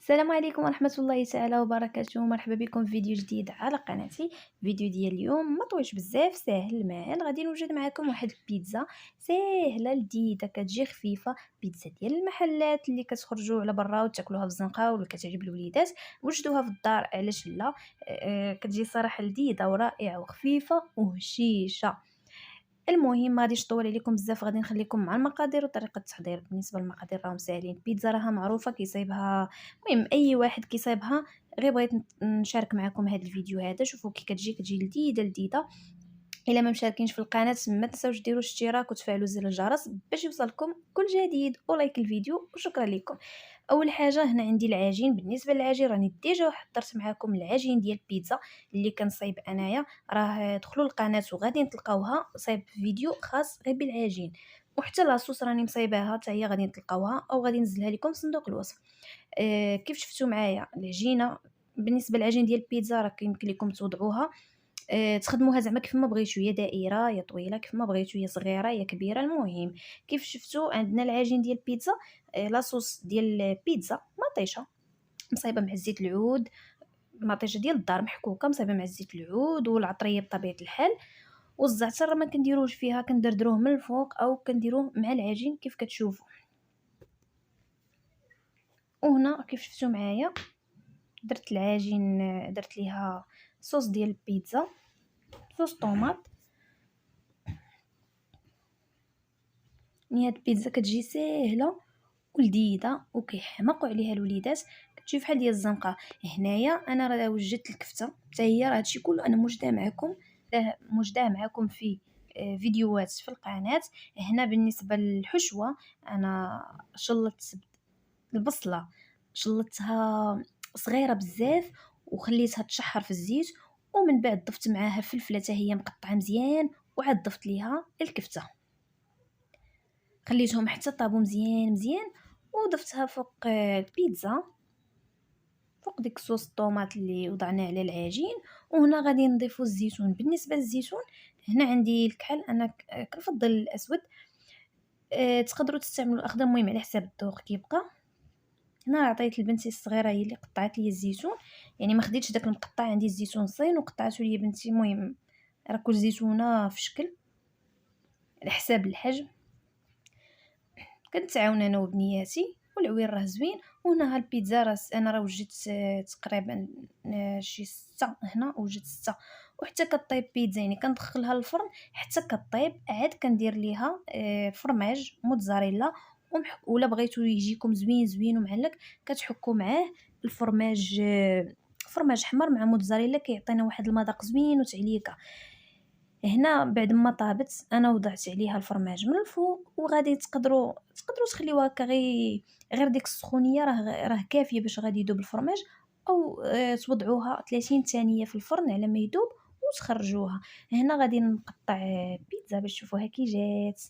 السلام عليكم ورحمة الله تعالى وبركاته. مرحبا بكم في فيديو جديد على قناتي. فيديو ديال اليوم ما طويلش بزاف، ساهل ماهل. غادي نوجد معكم واحد البيتزا ساهله لذيذه كتجي خفيفه، بيتزا ديال المحلات اللي كتخرجوا على برا وتاكلوها في الزنقه ولا كتعجب الوليدات. وجدوها في الدار، علاش لا؟ كتجي صراحه لذيذه ورائعه وخفيفه وهشيشه. المهم ما غاديش نطول عليكم بزاف، غادي نخليكم مع المقادير وطريقه التحضير. بالنسبه للمقادير راهم ساهلين، البيتزا راها معروفه كيصايبها، المهم اي واحد كيصايبها. غير بغيت نشارك معكم هذا الفيديو هذا. شوفوا كي كتجي لذيذه لذيذه. الا ما مشاركينش في القناه ما تنساوش ديروا اشتراك وتفعلوا زر الجرس باش يوصلكم كل جديد، ولايك الفيديو وشكرا لكم. اول حاجه هنا عندي العجين. بالنسبه للعجين راني ديجا حضرت معكم العجين ديال البيتزا اللي كنصايب انايا. راه دخلوا القناه وغادي تلقاوها صايب فيديو خاص غير بالعجين، وحتى لاصوص راني مصايباها حتى هي غادي تلقاوها او غادي نزلها لكم في صندوق الوصف. كيف شفتوا معايا العجينه. بالنسبه للعجين ديال البيتزا راه يمكن لكم توضعوها، تخدموها زعما كيف ما بغيتو، يا دائره يا طويله كيف ما بغيتو، يا صغيره يا كبيره. المهم كيف شفتوا عندنا العجين ديال البيتزا. لاصوص ديال البيتزا مطيشه مصايبه مع زيت العود، مطيشه ديال الدار محكوكه مصايبه مع زيت العود والعطريه بطبيعه الحال. والزعتر ما كنديروش فيها، كندردروه من الفوق او كنديروه مع العجين كيف كتشوفوا. وهنا كيف شفتوا معايا درت العجين، درت ليها صوص ديال البيتزا، صوص طوماط. هاد البيتزا كتجي ساهله ولذيذه وكيحماقوا عليها الوليدات، كتجي بحال ديال الزنقه. هنايا انا راه وجدت الكفته حتى هي، راه هادشي كله انا موجداه معكم في فيديوهات في القناه. هنا بالنسبه للحشوه انا شلطت البصله، شلطتها صغيره بزاف وخليتها تشحر في الزيت، ومن بعد ضفت معاها فلفله حتى هي مقطعه مزيان، وعاد ضفت ليها الكفته. خليتهم حتى طابو مزيان مزيان، وضفتها فوق البيتزا، فوق ديك صوص الطوماط اللي وضعنا على العجين. وهنا غادي نضيفو الزيتون. بالنسبه للزيتون هنا عندي الكحل، انا كنفضل الاسود. تقدروا تستعملوا الاخضر، المهم على حساب الذوق كيبقى. هنا عطيت لبنتي الصغيره هي اللي قطعت لي الزيتون، يعني ما خديتش داك المقطع، عندي الزيتون صين وقطعته لي بنتي. المهم راه كل زيتونه في شكل على حساب الحجم. كنتعاون انا وبنياتي والعوير راه زوين. وهنا ها البيتزا انا راه وجدت تقريبا شي 6 هنا، وجدت 6. وحتى كطيب بيتزا يعني كندخلها للفرن حتى كطيب، عاد كندير ليها فرماج موتزاريلا ولا بغيتو يجيكم زوين زوين ومعلق كتحكوا معاه الفرماج، فرماج حمر مع موتزاريلا كيعطينا واحد المذاق زوين وتعليكه. هنا بعد ما طابت انا وضعت عليها الفرماج من الفوق، وغادي تقدروا تخليوها هكا غير ديك السخونيه راه كافيه باش غادي يذوب الفرماج. او توضعوها 30 ثانيه في الفرن على ما يذوب وتخرجوها. هنا غادي نقطع بيتزا باش تشوفوها كي جات.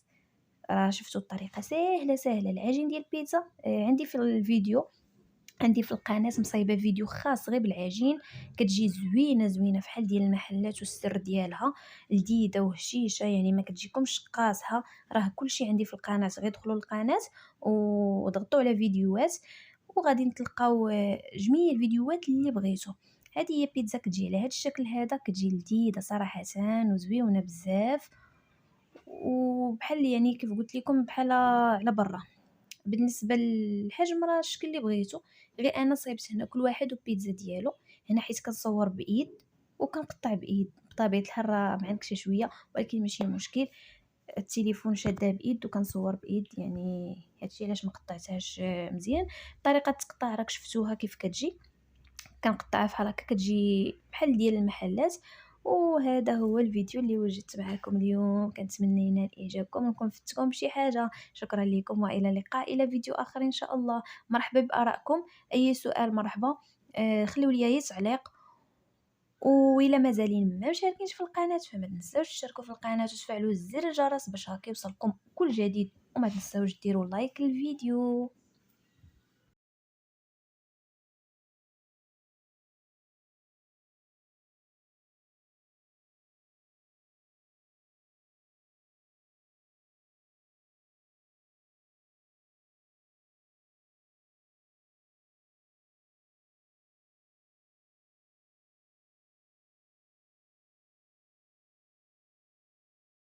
راه شفتوا الطريقه سهله سهله. العجين ديال البيتزا عندي في الفيديو، عندي في القناه مصايبه فيديو خاص غير بالعجين. كتجي زوينه زوينه فحال ديال المحلات، والسر ديالها لذيذه وهشيشه، يعني ما كتجيكمش قاصحه. راه كلشي عندي في القناه، غير دخلوا للقناه وضغطوا على فيديوهات وغادي نتلقاو جميع الفيديوهات اللي بغيتو. هذه هي بيتزا كتجي على هذا الشكل هذا، كتجي لذيذه صراحه وزوينه بزاف، وبحال يعني كيف قلت لكم بحال على برا. بالنسبه للحجم راه الشكل اللي بغيتو، غير انا صايبت هنا كل واحد والبيتزا ديالو. هنا حيت كنصور بايد وكنقطع بايد بطبيعه الحال راه معكشه شويه، ولكن ماشي مشكل. التليفون شاده بايد وكنصور بايد، يعني هادشي علاش ما قطعتهاش مزيان. طريقه التقطاع راك شفتوها كيف كتجي، كنقطعها بحال هكا كتجي بحال ديال المحلات. وهذا هو الفيديو اللي وجدت معكم اليوم. كنتمنى ينال اعجابكم ونكون فدتكم بشي حاجه. شكرا لكم والى اللقاء الى فيديو اخر ان شاء الله. مرحبا بارائكم، اي سؤال مرحبا. خليوا لي اي تعليق. وإلا مازالين ما مشاركينش في القناه فما تنساوش تشتركوا في القناه وتفعلوا زر الجرس باش هكا يوصلكم كل جديد، وما تنساوش ديروا لايك للفيديو.